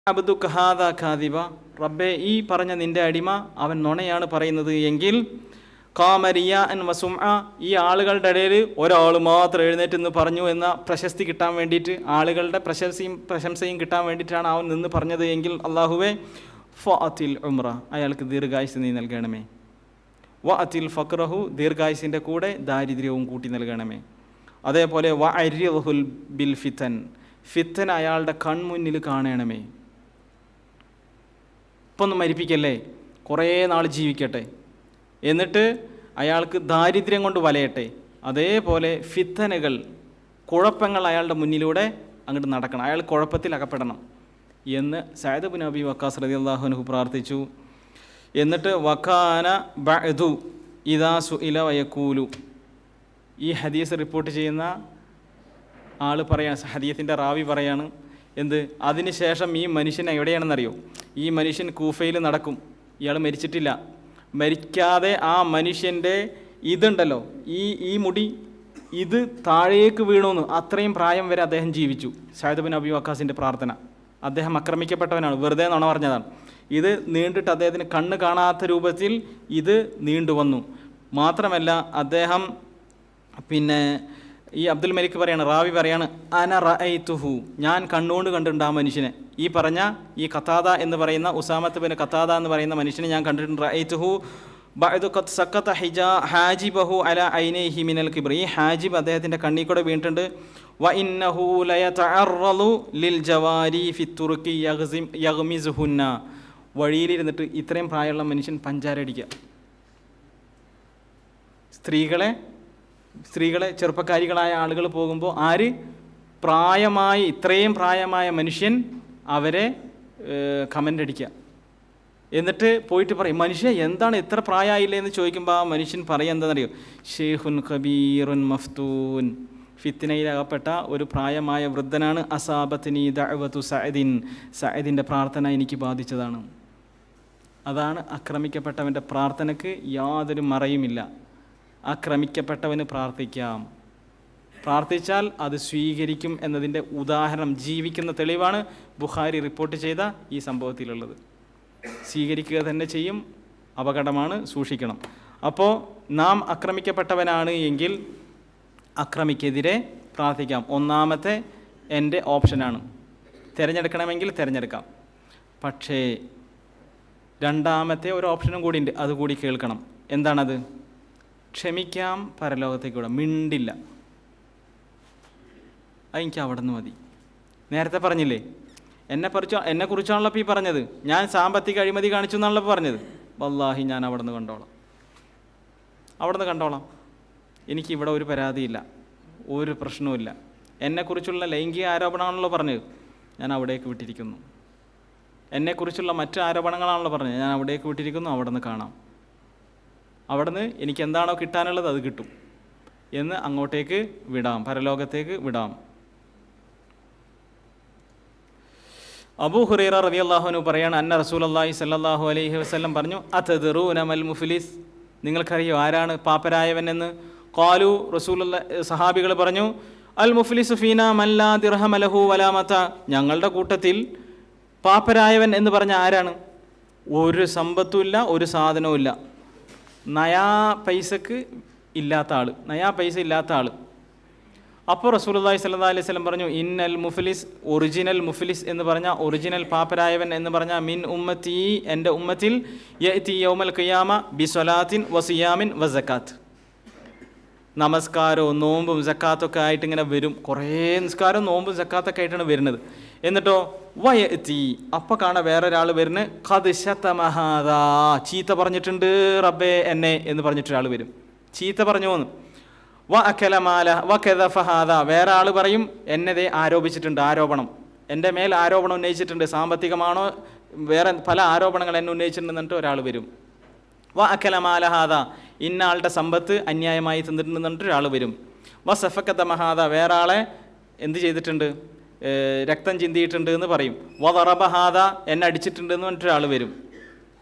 അബ്ദുക ഹാദാ കാദിബ, റബ്ബേ ഈ പറഞ്ഞ നിൻ്റെ അടിമ അവൻ നുണയാണ് പറയുന്നത് എങ്കിൽ ഖാമ റിയാഅൻ വസുംഅ, ഈ ആളുകളുടെ ഇടയിൽ ഒരാൾ മാത്രം എഴുന്നേറ്റ് നിന്ന് പറഞ്ഞു എന്ന പ്രശസ്തി കിട്ടാൻ വേണ്ടിയിട്ട്, ആളുകളുടെ പ്രശംസയും കിട്ടാൻ വേണ്ടിയിട്ടാണ് അവൻ നിന്ന് പറഞ്ഞത് എങ്കിൽ അല്ലാഹുവേ ഫഅതിൽ ഉംറ, അയാൾക്ക് ദീർഘായുസ് നീ നൽകണമേ. വഅതിൽ ഫഖ്റഹു, ദീർഘായുസിൻ്റെ കൂടെ ദാരിദ്ര്യവും കൂട്ടി നൽകണമേ. അതേപോലെ വഅരിഹുൽ ബിൽ ഫിതൻ, ഫിത്തൻ അയാളുടെ കൺമുന്നിൽ കാണണമേ. ഇപ്പം ഒന്ന് മരിപ്പിക്കല്ലേ, കുറേ നാൾ ജീവിക്കട്ടെ, എന്നിട്ട് അയാൾക്ക് ദാരിദ്ര്യം കൊണ്ട് വലയട്ടെ. അതേപോലെ ഫിത്തനുകൾ, കുഴപ്പങ്ങൾ അയാളുടെ മുന്നിലൂടെ അങ്ങോട്ട് നടക്കണം, അയാൾ കുഴപ്പത്തിൽ അകപ്പെടണം എന്ന് സഅദ് ഇബ്നു അബി വക്കാസ് റളിയല്ലാഹു അൻഹു പ്രാർത്ഥിച്ചു. എന്നിട്ട് വകാന ബഅദു ഇദാ സുഇല വയഖൂലു, ഈ ഹദീസ് റിപ്പോർട്ട് ചെയ്യുന്ന ആൾ പറയാണ്, ഹദീസിൻ്റെ റാവി പറയാണ് എന്ത്, അതിനുശേഷം ഈ മനുഷ്യൻ എവിടെയാണെന്നറിയോ? ഈ മനുഷ്യൻ കൂഫയിൽ നടക്കും, ഇയാൾ മരിച്ചിട്ടില്ല. മരിക്കാതെ ആ മനുഷ്യൻ്റെ ഇതുണ്ടല്ലോ, ഈ മുടി ഇത് താഴേക്ക് വീണുവെന്ന്, അത്രയും പ്രായം വരെ അദ്ദേഹം ജീവിച്ചു. സഅദ് ഇബ്നു അബി വക്കാസിൻ്റെ പ്രാർത്ഥന. അദ്ദേഹം ആക്രമിക്കപ്പെട്ടവനാണ്, വെറുതെ നുണ പറഞ്ഞതാണ്. ഇത് നീണ്ടിട്ട് അദ്ദേഹത്തിന് കണ്ണ് കാണാത്ത രൂപത്തിൽ ഇത് നീണ്ടു വന്നു. മാത്രമല്ല അദ്ദേഹം ഈ അബ്ദുൽ മലിക് പറയാണ്, റാവി പറയാണ്, അന റഅയ്തുഹു, ഞാൻ കണ്ണുകൊണ്ട് കണ്ടിട്ടുണ്ട് ആ മനുഷ്യനെ. ഈ പറഞ്ഞ ഈ ഖതാദ എന്ന് പറയുന്ന, ഉസാമത്ത് ബിൻ ഖതാദ എന്ന് പറയുന്ന മനുഷ്യനെ ഞാൻ കണ്ടിട്ടുണ്ട്. റഅയ്തുഹു ബഅദു ഖദ് സഖത ഹാജിബഹു അല ഐനൈഹി മിനൽ കിബ്ർ, ഈ ഹാജിബ് അദ്ദേഹത്തിൻ്റെ കണ്ണിൽ കൂടെ വീണിട്ടുണ്ട്. വ ഇന്നഹു ലയതഅറളു ലിൽ ജവാരി ഫി തുർക്കി യഗ്മിസുഹുന്ന, വഴിയിലിരുന്നിട്ട് ഇത്രയും പ്രായമുള്ള മനുഷ്യൻ പഞ്ചാര അടിക്കുക. സ്ത്രീകളെ ചെറുപ്പക്കാരികളായ ആളുകൾ പോകുമ്പോൾ ഇത്രയും പ്രായമായ മനുഷ്യൻ അവരെ കമൻ്റ് അടിക്കുക. എന്നിട്ട് പോയിട്ട് പറയും, മനുഷ്യ എന്താണ് ഇത്ര പ്രായമായില്ലേ എന്ന് ചോദിക്കുമ്പോൾ ആ മനുഷ്യൻ പറയുക എന്താണെന്നറിയോ? ഷെയ്ഖുൻ കബീറുൻ മഫ്തൂൻ, ഫിത്നയിലകപ്പെട്ട ഒരു പ്രായമായ വൃദ്ധനാണ്. അസാബത്തിനി ദഅവതു സഅദിൻ, സഅദിൻ്റെ പ്രാർത്ഥന എനിക്ക് ബാധിച്ചതാണ്. അതാണ് ആക്രമിക്കപ്പെട്ടവൻ്റെ പ്രാർത്ഥനയ്ക്ക് യാതൊരു മറയുമില്ല. ആക്രമിക്കപ്പെട്ടവന് പ്രാർത്ഥിക്കാം, പ്രാർത്ഥിച്ചാൽ അത് സ്വീകരിക്കും എന്നതിൻ്റെ ഉദാഹരണം, ജീവിക്കുന്ന തെളിവാണ് ബുഖാരി റിപ്പോർട്ട് ചെയ്ത ഈ സംഭവത്തിലുള്ളത്. സ്വീകരിക്കുക തന്നെ ചെയ്യും, അപകടമാണ്, സൂക്ഷിക്കണം. അപ്പോൾ നാം ആക്രമിക്കപ്പെട്ടവനാണ് എങ്കിൽ അക്രമിക്കെതിരെ പ്രാർത്ഥിക്കാം. ഒന്നാമത്തെ എൻ്റെ ഓപ്ഷനാണ്, തിരഞ്ഞെടുക്കണമെങ്കിൽ തിരഞ്ഞെടുക്കാം. പക്ഷേ രണ്ടാമത്തെ ഒരു ഓപ്ഷനും കൂടി ഉണ്ട്, അതുകൂടി കേൾക്കണം. എന്താണത്? ക്ഷമിക്കാം, പരലോകത്തേക്കൂടെ മിണ്ടില്ല, അതെനിക്ക് അവിടെ നിന്ന് മതി. നേരത്തെ പറഞ്ഞില്ലേ, എന്നെക്കുറിച്ചാണല്ലോ ഇപ്പോൾ ഈ പറഞ്ഞത്, ഞാൻ സാമ്പത്തിക അഴിമതി കാണിച്ചു എന്നാണല്ലോ പറഞ്ഞത്. വല്ലാഹി ഞാൻ അവിടെ നിന്ന് കണ്ടോളാം, എനിക്കിവിടെ ഒരു പരാതിയില്ല, ഒരു പ്രശ്നവുമില്ല. എന്നെക്കുറിച്ചുള്ള ലൈംഗിക ആരോപണമാണല്ലോ പറഞ്ഞത്, ഞാൻ അവിടേക്ക് വിട്ടിരിക്കുന്നു. എന്നെക്കുറിച്ചുള്ള മറ്റ് ആരോപണങ്ങളാണല്ലോ പറഞ്ഞത്, ഞാൻ അവിടേക്ക് വിട്ടിരിക്കുന്നു, അവിടെ നിന്ന് കാണാം. അവിടെ നിന്ന് എനിക്ക് എന്താണോ കിട്ടാനുള്ളത് അത് കിട്ടും എന്ന് അങ്ങോട്ടേക്ക് വിടാം, പരലോകത്തേക്ക് വിടാം. അബൂ ഹുറൈറ റളിയല്ലാഹു അൻഹു പറയാണ്, അന്ന റസൂലുള്ളാഹി സ്വല്ലല്ലാഹു അലൈഹി വസല്ലം പറഞ്ഞു, അതദ്റൂന മൽ മുഫ്ലിസ്, നിങ്ങൾക്കറിയോ ആരാണ് പാപ്പരായവൻ എന്ന്? ഖാലു, റസൂലുള്ളാഹി സഹാബികൾ പറഞ്ഞു, അൽ മുഫ്ലിസു ഫീനാ മൻ ലാ ദിർഹമ ലഹു വലാ മതാ, ഞങ്ങളുടെ കൂട്ടത്തിൽ പാപ്പരായവൻ എന്ന് പറഞ്ഞ ആരാണ്? ഒരു സമ്പത്തുമില്ല, ഒരു സാധനവുമില്ല, നയാ പൈസക്ക് ഇല്ലാത്ത ആൾ, നയാ പൈസ ഇല്ലാത്ത ആൾ. അപ്പോൾ റസൂലുള്ളാഹി സ്വല്ലല്ലാഹു അലൈഹി വസല്ലം പറഞ്ഞു, ഇന്നൽ മുഫ്ലിസ്, ഒറിജിനൽ മുഫ്ലിസ് എന്ന് പറഞ്ഞാൽ, ഒറിജിനൽ പാപ്പരായവൻ എന്ന് പറഞ്ഞാൽ, മിൻ ഉമ്മത്തി, എൻ്റെ ഉമ്മത്തിൽ, യഅതി യൗമൽ ഖിയാമ ബിസ്വലാത്തിൻ വസിയാമിൻ വസക്കാത്ത്, നമസ്കാരവും നോമ്പും സക്കാത്തൊക്കെ ആയിട്ട് ഇങ്ങനെ വരും. കുറേ നിസ്കാരവും നോമ്പും സക്കാത്തൊക്കെ ആയിട്ടാണ് വരുന്നത്. എന്നിട്ടോ വയത്തി, അപ്പം കാണാൻ വേറൊരാൾ വരുന്നത്, ഖദ് ശതമഹാദാ, ചീത്ത പറഞ്ഞിട്ടുണ്ട് റബ്ബേ എന്നെ എന്ന് പറഞ്ഞിട്ടൊരാൾ വരും, ചീത്ത പറഞ്ഞു എന്ന്. വ അക്കലമാല വ കെദഫഹാദ, വേറെ ആൾ പറയും എന്നെ ആരോപിച്ചിട്ടുണ്ട്, ആരോപണം, എൻ്റെ മേൽ ആരോപണം ഉന്നയിച്ചിട്ടുണ്ട്, സാമ്പത്തികമാണോ വേറെ പല ആരോപണങ്ങൾ എന്നെ ഉന്നയിച്ചിട്ടുണ്ട് എന്നിട്ട് ഒരാൾ വരും. വ അക്കലമാലഹാദ, ഇന്ന ആളുടെ സമ്പത്ത് അന്യായമായി തിന്നിട്ടുണ്ട് എന്നിട്ട് ഒരാൾ വരും. വ സഫക്കത്ത മഹാദ, വേറെ ആളെ എന്ത് ചെയ്തിട്ടുണ്ട്, രക്തം ചിന്തിയിട്ടുണ്ട് എന്ന് പറയും. വ ദറബഹാദ, എന്നെ അടിച്ചിട്ടുണ്ട് എന്ന് പറഞ്ഞിട്ടൊരാൾ വരും.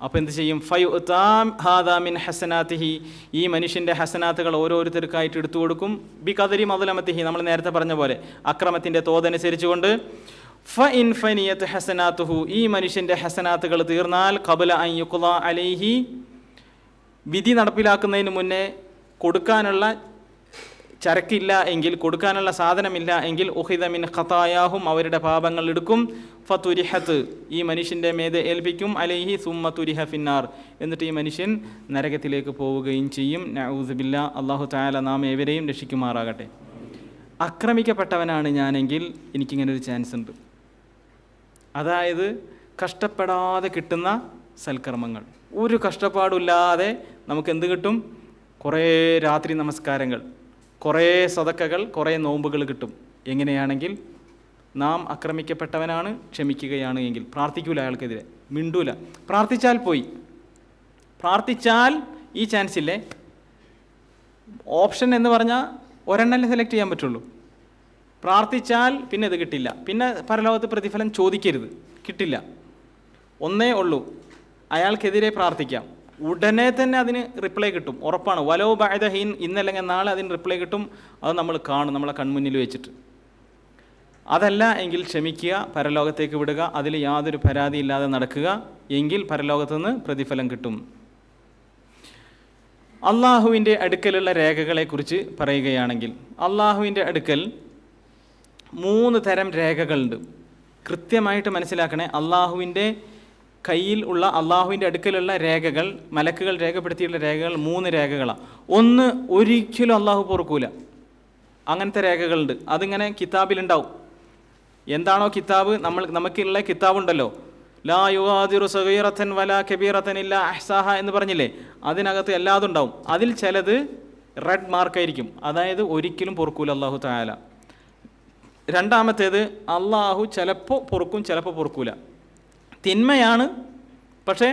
അപ്പോൾ എന്ത് ചെയ്യും? ഫയുതാം ഹാദാ മിൻ ഹസനാത്തിഹി, ഈ മനുഷ്യൻ്റെ ഹസനാത്തുകൾ ഓരോരുത്തർക്കായിട്ട് എടുത്തു കൊടുക്കും. ബി കദരി മദ്ലമത്തിഹി, നമ്മൾ നേരത്തെ പറഞ്ഞ പോലെ അക്രമത്തിൻ്റെ തോതനുസരിച്ചുകൊണ്ട്. ഫഇൻ ഫനിയത് ഹസനാത്തുഹു, ഈ മനുഷ്യൻ്റെ ഹസനാത്തുകൾ തീർന്നാൽ ഖബല അൻ യുഖ്ളാ അലൈഹി, വിധി നടപ്പിലാക്കുന്നതിന് മുന്നേ കൊടുക്കാനുള്ള ചരക്കില്ല എങ്കിൽ, കൊടുക്കാനുള്ള സാധനമില്ല എങ്കിൽ, ഉഖിദ മിൻ ഖതായാഹും, അവരുടെ പാപങ്ങൾ എടുക്കും, ഫതുരിഹത്ത്, ഈ മനുഷ്യൻ്റെ മേതെ ഏൽപ്പിക്കും, അലൈഹി സുമ്മ തുരിഹ ഫിന്നാർ, എന്നിട്ട് ഈ മനുഷ്യൻ നരകത്തിലേക്ക് പോവുകയും ചെയ്യും. നഊദു ബില്ലാ, അല്ലാഹു തആല നാം ഏവരെയും രക്ഷിക്കുമാറാകട്ടെ. ആക്രമിക്കപ്പെട്ടവനാണ് ഞാനെങ്കിൽ എനിക്കിങ്ങനെ ഒരു ചാൻസ് ഉണ്ട്. അതായത് കഷ്ടപ്പെടാതെ കിട്ടുന്ന സൽക്കർമ്മങ്ങൾ, ഒരു കഷ്ടപ്പാടില്ലാതെ നമുക്ക് എന്ത് കിട്ടും? കുറേ രാത്രി നമസ്കാരങ്ങൾ, കുറേ സദക്കകൾ, കുറേ നോമ്പുകൾ കിട്ടും. എങ്ങനെയാണെങ്കിൽ നാം ആക്രമിക്കപ്പെട്ടവനാണ്, ക്ഷമിക്കുകയാണ് എങ്കിൽ. പ്രാർത്ഥിക്കൂല, അയാൾക്കെതിരെ മിണ്ടൂല. പ്രാർത്ഥിച്ചാൽ പോയി, പ്രാർത്ഥിച്ചാൽ ഈ ചാൻസ് ഇല്ലേ. ഓപ്ഷൻ എന്ന് പറഞ്ഞാൽ ഒരെണ്ണല്ലേ സെലക്ട് ചെയ്യാൻ പറ്റുള്ളൂ. പ്രാർത്ഥിച്ചാൽ പിന്നെ ഇത് കിട്ടില്ല, പിന്നെ പരലോകത്ത് പ്രതിഫലം ചോദിക്കരുത്, കിട്ടില്ല. ഒന്നേ ഉള്ളൂ, അയാൾക്കെതിരെ പ്രാർത്ഥിക്കാം, ഉടനെ തന്നെ അതിന് റിപ്ലൈ കിട്ടും, ഉറപ്പാണ്. വലോ ബഅദ ഹീൻ, ഇന്നല്ലെങ്കിൽ നാളെ അതിന് റിപ്ലൈ കിട്ടും. അത് നമ്മൾ കാണും, നമ്മളെ കൺമുന്നിൽ വെച്ചിട്ട്. അതല്ല എങ്കിൽ ക്ഷമിക്കുക, പരലോകത്തേക്ക് വിടുക, അതിൽ യാതൊരു പരാതിയില്ലാതെ നടക്കുക, എങ്കിൽ പരലോകത്തുനിന്ന് പ്രതിഫലം കിട്ടും. അള്ളാഹുവിൻ്റെ അടുക്കലുള്ള രേഖകളെക്കുറിച്ച് പറയുകയാണെങ്കിൽ, അള്ളാഹുവിൻ്റെ അടുക്കൽ 3 തരം രേഖകളുണ്ട്. കൃത്യമായിട്ട് മനസ്സിലാക്കണേ. അള്ളാഹുവിൻ്റെ കയ്യിൽ ഉള്ള, അള്ളാഹുവിൻ്റെ അടുക്കലുള്ള രേഖകൾ, മലക്കുകൾ രേഖപ്പെടുത്തിയിട്ടുള്ള രേഖകൾ 3 രേഖകളാണ്. ഒന്ന്, ഒരിക്കലും അള്ളാഹു പൊറുക്കൂല. അങ്ങനത്തെ രേഖകളുണ്ട്. അതിങ്ങനെ കിതാബിലുണ്ടാവും. എന്താണോ കിതാബ്, നമുക്കുള്ള കിതാബുണ്ടല്ലോ, ലാ യുഗാദിറു സഗീറത്തൻ വലാ കബീറത്തൻ ഇല്ലാ അഹ്സാഹ എന്ന് പറഞ്ഞില്ലേ, അതിനകത്ത് എല്ലാതും ഉണ്ടാവും. അതിൽ ചിലത് റെഡ് മാർക്കായിരിക്കും, അതായത് ഒരിക്കലും പൊറുക്കൂല അള്ളാഹു തആല. രണ്ടാമത്തേത്, അള്ളാഹു ചിലപ്പോൾ പൊറുക്കും, ചിലപ്പോൾ പൊറുക്കൂല. തിന്മയാണ്, പക്ഷേ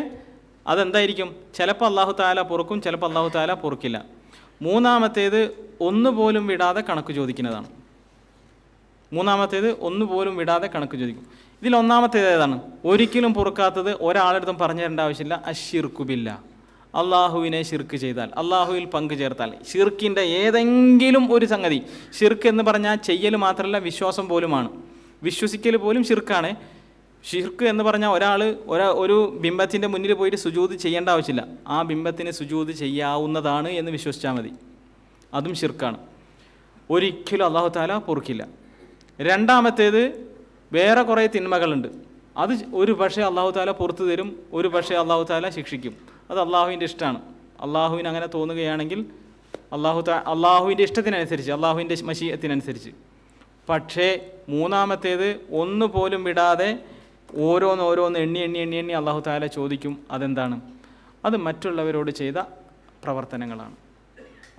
അതെന്തായിരിക്കും, ചിലപ്പോൾ അള്ളാഹു തആല പൊറുക്കും, ചിലപ്പോൾ അള്ളാഹു തആല പൊറുക്കില്ല. മൂന്നാമത്തേത്, ഒന്നുപോലും വിടാതെ കണക്ക് ചോദിക്കുന്നതാണ്. മൂന്നാമത്തേത്, ഒന്നുപോലും വിടാതെ കണക്ക് ചോദിക്കും. ഇതിൽ ഒന്നാമത്തേത് ഏതാണ്? ഒരിക്കലും പൊറുക്കാത്തത്, ഒരാളെടുത്തും പറഞ്ഞു തരേണ്ട ആവശ്യമില്ല. അശ്ശിർക്കു ബില്ലാ, അള്ളാഹുവിനെ ശിർക്ക് ചെയ്താൽ, അള്ളാഹുവിൽ പങ്കു ചേർത്താൽ, ഷിർക്കിൻ്റെ ഏതെങ്കിലും ഒരു സംഗതി. ഷിർക്ക് എന്ന് പറഞ്ഞാൽ ചെയ്യൽ മാത്രമല്ല, വിശ്വാസം പോലുമാണ്. വിശ്വസിക്കൽ പോലും ഷിർക്കാണ്. ഷിർക്ക് എന്ന് പറഞ്ഞാൽ ഒരു ബിംബത്തിൻ്റെ മുന്നിൽ പോയിട്ട് സുജൂദ് ചെയ്യേണ്ട ആവശ്യമില്ല, ആ ബിംബത്തിന് സുജൂദ് ചെയ്യാവുന്നതാണ് എന്ന് വിശ്വസിച്ചാൽ മതി. അതും ഷിർക്കാണ്. ഒരിക്കലും അള്ളാഹു തആല പൊറുക്കില്ല. രണ്ടാമത്തേത്, വേറെ കുറേ തിന്മകളുണ്ട്. അത് ഒരു പക്ഷേ അള്ളാഹു തആല പുറത്തു തരും, ഒരു പക്ഷേ അള്ളാഹു തആല ശിക്ഷിക്കും. അത് അള്ളാഹുവിൻ്റെ ഇഷ്ടമാണ്. അള്ളാഹുവിന് അങ്ങനെ തോന്നുകയാണെങ്കിൽ അള്ളാഹുവിൻ്റെ ഇഷ്ടത്തിനനുസരിച്ച്, അള്ളാഹുവിൻ്റെ മശീഅത്തിനനുസരിച്ച്. പക്ഷേ മൂന്നാമത്തേത്, ഒന്നുപോലും വിടാതെ ഓരോന്ന് എണ്ണി അള്ളാഹു തആല ചോദിക്കും. അതെന്താണ്? അത് മറ്റുള്ളവരോട് ചെയ്ത പ്രവർത്തനങ്ങളാണ്.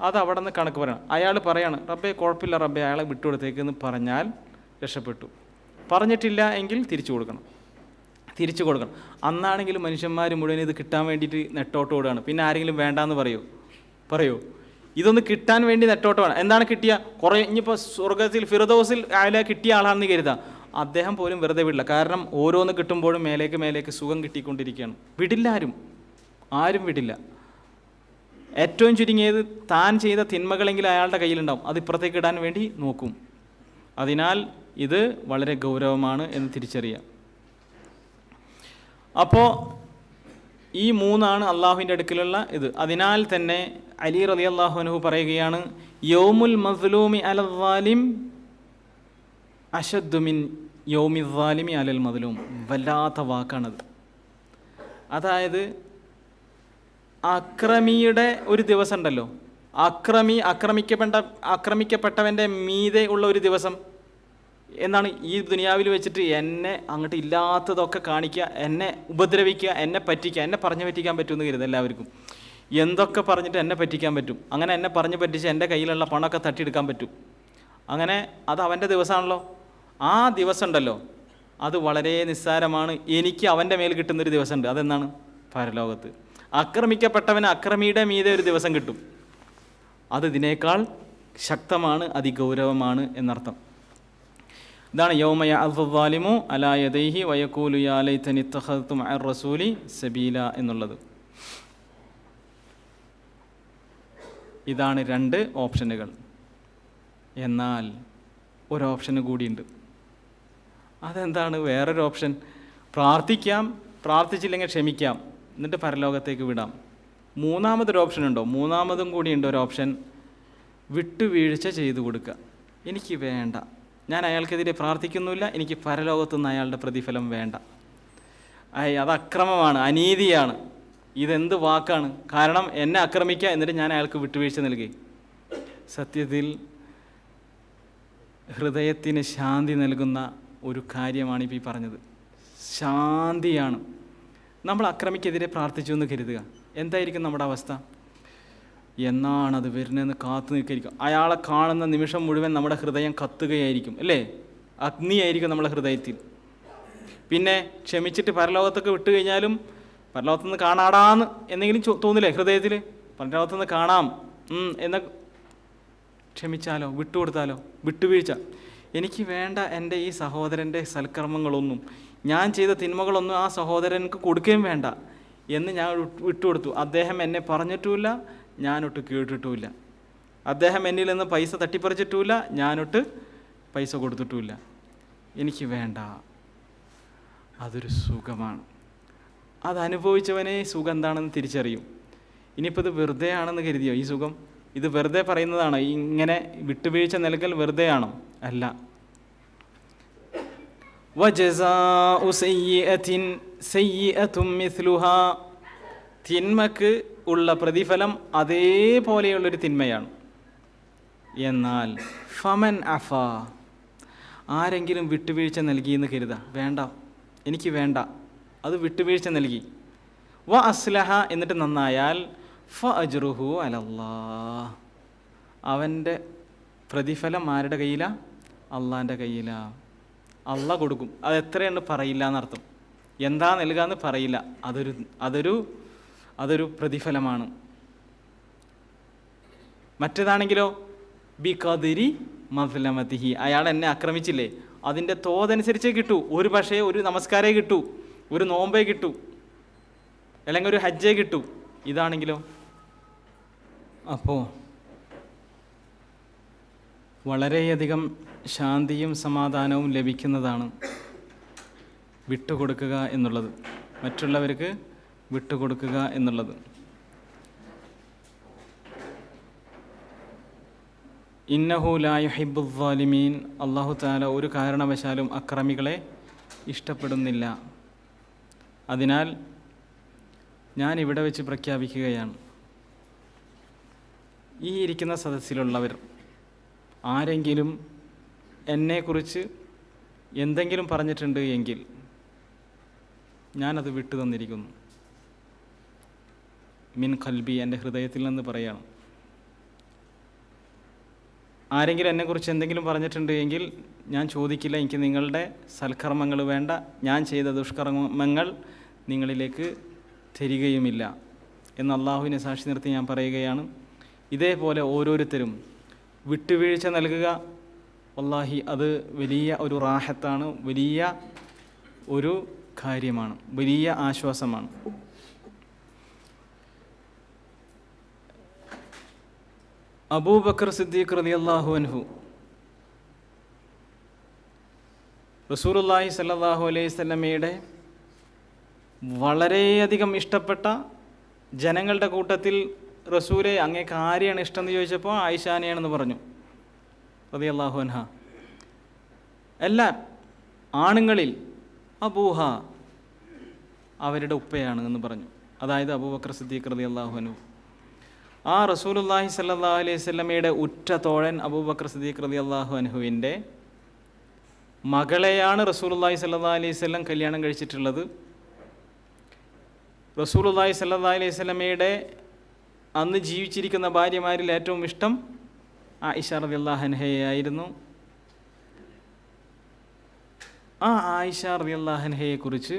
അത് അവിടെ നിന്ന് കണക്ക് പറയണം. അയാൾ പറയാണ്, റബ്ബേ കുഴപ്പമില്ല റബ്ബേ, അയാളെ വിട്ടുകൊടുത്തേക്കെന്ന് പറഞ്ഞാൽ രക്ഷപ്പെട്ടു. പറഞ്ഞിട്ടില്ല എങ്കിൽ തിരിച്ചു കൊടുക്കണം. അന്നാണെങ്കിലും മനുഷ്യന്മാർ മുഴുവൻ ഇത് കിട്ടാൻ വേണ്ടിയിട്ട് നെട്ടോട്ടോടാണ്. പിന്നെ ആരെങ്കിലും വേണ്ടാന്ന് പറയോ? ഇതൊന്ന് കിട്ടാൻ വേണ്ടി നെട്ടോട്ടമാണ്. എന്താണ് കിട്ടിയ? കുറേ, ഇനിയിപ്പോൾ സ്വർഗത്തിൽ ഫിർദൗസിൽ അയാളെ കിട്ടിയ ആളാണെന്ന് കരുതാം, അദ്ദേഹം പോലും വെറുതെ വിടില്ല. കാരണം ഓരോന്ന് കിട്ടുമ്പോഴും മേലേക്ക് സുഖം കിട്ടിക്കൊണ്ടിരിക്കുകയാണ്. വിടില്ല, ആരും വിടില്ല. ഏറ്റവും ചുരുങ്ങിയത് താൻ ചെയ്ത തിന്മകളെങ്കിലും അയാളുടെ കയ്യിലുണ്ടാവും, അത് ഇപ്പുറത്തേക്ക് ഇടാൻ വേണ്ടി നോക്കും. അതിനാൽ ഇത് വളരെ ഗൗരവമാണ് എന്ന് തിരിച്ചറിയാം. അപ്പോൾ ഈ 3 അള്ളാഹുവിൻ്റെ അടുക്കലുള്ള ഇത്. അതിനാൽ തന്നെ അലി റളിയല്ലാഹു അൻഹു പറയുകയാണ്, യൗമുൽ മസ്ലൂമി അലൽ ളാലിം അശദ്ദു മിൻ യൗമിൽ ളാലിമി അലൽ മദ്ലൂം. വല്ലാത്ത വാക്കാണത്. അതായത് അക്രമിയുടെ ഒരു ദിവസം ഉണ്ടല്ലോ, ആക്രമിക്കപ്പെട്ടവൻ്റെ മീതെ ഉള്ള ഒരു ദിവസം എന്നാണ്. ഈ ദുനിയാവിൽ വെച്ചിട്ട് എന്നെ അങ്ങോട്ട് ഇല്ലാത്തതൊക്കെ കാണിക്കുക, എന്നെ ഉപദ്രവിക്കുക, എന്നെ പറ്റിക്കുക. എന്നെ പറഞ്ഞു പറ്റിക്കാൻ പറ്റുമെന്ന് കരുതും എല്ലാവർക്കും. എന്തൊക്കെ പറഞ്ഞിട്ട് എന്നെ പറ്റിക്കാൻ പറ്റും. അങ്ങനെ എന്നെ പറഞ്ഞു പറ്റിച്ച് എൻ്റെ കയ്യിലുള്ള പണമൊക്കെ തട്ടിയെടുക്കാൻ പറ്റും. അങ്ങനെ അത് അവൻ്റെ ദിവസമാണല്ലോ. ആ ദിവസം ഉണ്ടല്ലോ, അത് വളരെ നിസ്സാരമാണ്. എനിക്ക് അവൻ്റെ മേൽ കിട്ടുന്നൊരു ദിവസമുണ്ട്. അതെന്താണ്? പരലോകത്ത്. ആക്രമിക്കപ്പെട്ടവന് അക്രമിയുടെ മീതെ ഒരു ദിവസം കിട്ടും. അത് ഇതിനേക്കാൾ ശക്തമാണ്, അതിഗൗരവമാണ് എന്നർത്ഥം. ഇതാണ് യൗമ യഅ്ദു ളാലിമു അലാ യദൈഹി വയഖൂലു യാ ലൈതനി ഇത്തഖദ്തു മഅർ റസൂലി സബീല എന്നുള്ളത്. ഇതാണ് 2 ഓപ്ഷനുകൾ. എന്നാൽ ഒരു ഓപ്ഷന് കൂടിയുണ്ട്. അതെന്താണ് വേറൊരു ഓപ്ഷൻ? പ്രാർത്ഥിക്കാം, പ്രാർത്ഥിച്ചില്ലെങ്കിൽ ക്ഷമിക്കാം, എന്നിട്ട് പരലോകത്തേക്ക് വിടാം. മൂന്നാമതൊരു ഓപ്ഷൻ ഉണ്ടോ? മൂന്നാമതും കൂടിയുണ്ട് ഒരു ഓപ്ഷൻ. വിട്ടുവീഴ്ച ചെയ്തു കൊടുക്കുക. എനിക്ക് വേണ്ട, ഞാൻ അയാൾക്കെതിരെ പ്രാർത്ഥിക്കുന്നില്ല, എനിക്ക് പരലോകത്തുനിന്ന് അയാളുടെ പ്രതിഫലം വേണ്ട. അത് അക്രമമാണ്, അനീതിയാണ്. ഇതെന്ത് വാക്കാണ്? കാരണം എന്നെ ആക്രമിക്കുക, എന്നിട്ട് ഞാൻ അയാൾക്ക് വിട്ടുവീഴ്ച നൽകി. സത്യത്തിൽ ഹൃദയത്തിന് ശാന്തി നൽകുന്ന ഒരു കാര്യമാണ് ഇപ്പോൾ ഈ പറഞ്ഞത്. ശാന്തിയാണ്. നമ്മൾ അക്രമിക്കെതിരെ പ്രാർത്ഥിച്ചു എന്ന് കരുതുക, എന്തായിരിക്കും നമ്മുടെ അവസ്ഥ? എന്നാണത് വരുന്നതെന്ന് കാത്തു നിൽക്കായിരിക്കും. അയാളെ കാണുന്ന നിമിഷം മുഴുവൻ നമ്മുടെ ഹൃദയം കത്തുകയായിരിക്കും, അല്ലേ? അഗ്നിയായിരിക്കും നമ്മുടെ ഹൃദയത്തിൽ. പിന്നെ ക്ഷമിച്ചിട്ട് പരലോകത്തൊക്കെ വിട്ടു കഴിഞ്ഞാലും പരലോകത്തുനിന്ന് കാണാടാന്ന് എന്തെങ്കിലും തോന്നില്ലേ ഹൃദയത്തിൽ? പരലോകത്തുനിന്ന് കാണാം എന്ന ക്ഷമിച്ചാലോ, വിട്ടുകൊടുത്താലോ? വിട്ടുവീഴ്ച. എനിക്ക് വേണ്ട എൻ്റെ ഈ സഹോദരൻ്റെ സൽക്കർമ്മങ്ങളൊന്നും, ഞാൻ ചെയ്ത തിന്മകളൊന്നും ആ സഹോദരനക്ക് കൊടുക്കുകയും വേണ്ട എന്ന് ഞാൻ വിട്ടുകൊടുത്തു. അദ്ദേഹം എന്നെ പറഞ്ഞിട്ടുമില്ല, ഞാനൊട്ട് കേട്ടിട്ടുമില്ല. അദ്ദേഹം എന്നിൽ നിന്ന് പൈസ തട്ടിപ്പറിച്ചിട്ടുമില്ല, ഞാനൊട്ട് പൈസ കൊടുത്തിട്ടുമില്ല. എനിക്ക് വേണ്ട. അതൊരു സുഖമാണ്. അതനുഭവിച്ചവനെ സുഖം എന്താണെന്ന് തിരിച്ചറിയും. ഇനിയിപ്പോൾ ഇത് വെറുതെ ആണെന്ന് കരുതിയോ ഈ സുഖം? ഇത് വെറുതെ പറയുന്നതാണോ? ഇങ്ങനെ വിട്ടുവീഴ്ച നൽകൽ വെറുതെ ആണോ? അല്ല. വജസാഉ സയ്യിഅത്തിൻ സയ്യിഅത്തും മിസ്ലുഹാ. തിന്മക്ക് ഉള്ള പ്രതിഫലം അതേപോലെയുള്ളൊരു തിന്മയാണ്. എന്നാൽ ഫമൻ അഫ, ആരെങ്കിലും വിട്ടുവീഴ്ച നൽകിയെന്ന് കരുതാ, വേണ്ട, എനിക്ക് വേണ്ട, അത് വിട്ടുവീഴ്ച നൽകി. വ അസ്ലഹ, എന്നിട്ട് നന്നായാൽ ഫ അജ്റുഹു അലല്ലാഹ്, അവൻ്റെ പ്രതിഫലം ആരുടെ കയ്യിലാണ്? അള്ളാൻ്റെ കയ്യിലാണ്. അള്ളാഹ് കൊടുക്കും. അത് എത്രയെന്ന് പറയില്ല എന്നർത്ഥം. എന്താ നൽകുക എന്ന് പറയില്ല. അതൊരു പ്രതിഫലമാണ്. മറ്റേതാണെങ്കിലോ ബി ഖദരി മസ്ലമതിഹി, അയാൾ എന്നെ ആക്രമിച്ചില്ലേ, അതിൻ്റെ തോതനുസരിച്ചേ കിട്ടൂ. ഒരു പക്ഷേ ഒരു നമസ്കാരേ കിട്ടൂ, ഒരു നോമ്പേ കിട്ടൂ, അല്ലെങ്കിൽ ഒരു ഹജ്ജേ കിട്ടൂ. ഇതാണെങ്കിലോ അപ്പോൾ വളരെയധികം ശാന്തിയും സമാധാനവും ലഭിക്കുന്നതാണ് വിട്ടുകൊടുക്കുക എന്നുള്ളത്, മറ്റുള്ളവർക്ക് വിട്ടുകൊടുക്കുക എന്നുള്ളത്. ഇന്നഹു ലാ യുഹിബ്ബുൽ ളാലിമീൻ, അല്ലാഹു തആല ഒരു കാരണവശാലും അക്രമികളെ ഇഷ്ടപ്പെടുന്നില്ല. അതിനാൽ ഞാൻ ഇവിടെ വെച്ച് പ്രഖ്യാപിക്കുകയാണ്, ഈ ഇരിക്കുന്ന സദസ്സിലുള്ളവർ ആരെങ്കിലും എന്നെക്കുറിച്ച് എന്തെങ്കിലും പറഞ്ഞിട്ടുണ്ട് എങ്കിൽ ഞാനത് വിട്ടു തന്നിരിക്കുന്നു. മിൻ ഖൽബി, എൻ്റെ ഹൃദയത്തിൽ നിന്ന് പറയാണ്. ആരെങ്കിലും എന്നെക്കുറിച്ച് എന്തെങ്കിലും പറഞ്ഞിട്ടുണ്ട് എങ്കിൽ ഞാൻ ചോദിക്കില്ല, എനിക്ക് നിങ്ങളുടെ സൽക്കർമ്മങ്ങൾ വേണ്ട, ഞാൻ ചെയ്ത ദുഷ്കർമ്മങ്ങൾ നിങ്ങളിലേക്ക് തരികയുമില്ല എന്ന് അള്ളാഹുവിനെ സാക്ഷി നിർത്തി ഞാൻ പറയുകയാണ്. ഇതേപോലെ ഓരോരുത്തരും വിട്ടുവീഴ്ച നൽകുക. വല്ലാഹി അത് വലിയ ഒരു റാഹത്താണ്, വലിയ ഒരു കാര്യമാണ്, വലിയ ആശ്വാസമാണ്. അബൂബക്കർ സിദ്ദീഖ് റളിയല്ലാഹു അൻഹു റസൂലുള്ളാഹി സ്വല്ലല്ലാഹു അലൈഹി വസല്ലമയുടെ വളരെയധികം ഇഷ്ടപ്പെട്ട ജനങ്ങളുടെ കൂട്ടത്തിൽ റസൂലെ അങ്ങേക്ക് ആരെയാണ് ഇഷ്ടം എന്ന് ചോദിച്ചപ്പോൾ ആയിഷാനെയാണെന്ന് പറഞ്ഞു റളിയല്ലാഹു അൻഹ. എല്ലാ ആണുങ്ങളിൽ അബൂഹ, അവരുടെ ഉപ്പയാണ് എന്ന് പറഞ്ഞു. അതായത് അബൂബക്കർ സിദ്ദീഖ് റളിയല്ലാഹു അൻഹു. ആ റസൂലുള്ളാഹി സ്വല്ലല്ലാഹു അലൈഹി വസല്ലമയുടെ ഉറ്റ തോഴൻ അബൂബക്കർ സിദ്ദീഖ് റളിയല്ലാഹു അൻഹുവിൻ്റെ മകളെയാണ് റസൂലുള്ളാഹി സ്വല്ലല്ലാഹു അലൈഹി വസല്ലം കല്യാണം കഴിച്ചിട്ടുള്ളത്. റസൂലുള്ളാഹി സ്വല്ലല്ലാഹു അലൈഹി വസല്ലമയുടെ അന്ന് ജീവിച്ചിരിക്കുന്ന ഭാര്യമാരിൽ ഏറ്റവും ഇഷ്ടം ആയിഷ റളിയല്ലാഹു അൻഹയായിരുന്നു. ആ ആയിഷ റളിയല്ലാഹു അൻഹയെക്കുറിച്ച്